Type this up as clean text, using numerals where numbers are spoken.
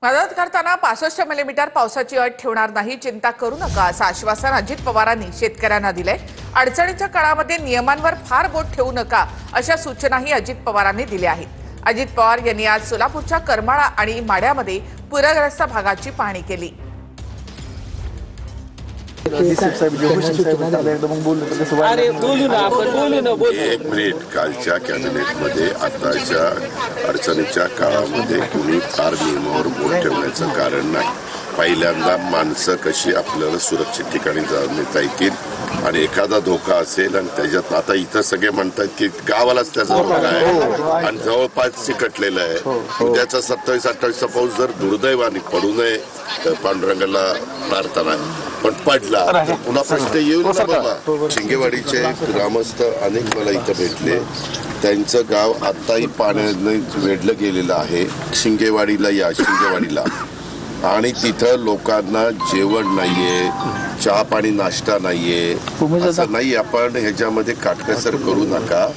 मदत करताना 65 मिलीमीटर पावसाची अट ठेवणार नाही, चिंता करू नका असं आश्वासन अजित पवारांनी शेतकऱ्यांना दिलंय। अडचणीच्या काळामध्ये नियमांवर फार बोट ठेवू नका अशा सूचनाही अजित पवारांनी दिल्या आहेत। अजित पवार यांनी आज सोलापूरच्या करमाळा आणि माढ्यामध्ये पूरग्रस्त भागाची पाहणी केली। एक मिनिट, कालच्या कॅबिनेटमध्ये आताच्या अडचणीच्या काळामध्ये कुणी फार नियमावर बोट ठेवण्याचं कारण नाही। पहिल्यांदा माणसं कशी आपल्याला सुरक्षित ठिकाणी जाऊन नेता येतील आणि एखादा धोका असेल आणि त्याच्यात आता इथं सगळे म्हणतात की गावालाच त्याचा धोका आहे आणि जवळपास चिकटलेलं आहे। उद्याचा 27-28चा पाऊस जर दुर्दैवाने पडू नये तर पांडुरंगाला प्रार्थना आहे, पण पडला तर पुन्हा प्रश्न येईल ना बाबा। शिंगेवाडीचे ग्रामस्थ अनेक मला इथं भेटले, त्यांचं गाव आताही पाण्याने वेढलं गेलेलं आहे। शिंगेवाडीला या, शिंगेवाडीला, आणि तिथं लोकांना जेवण नाहीये, चहा पाणी नाश्ता नाहीये, असं नाही। आपण ह्याच्यामध्ये काटकसर करू नका।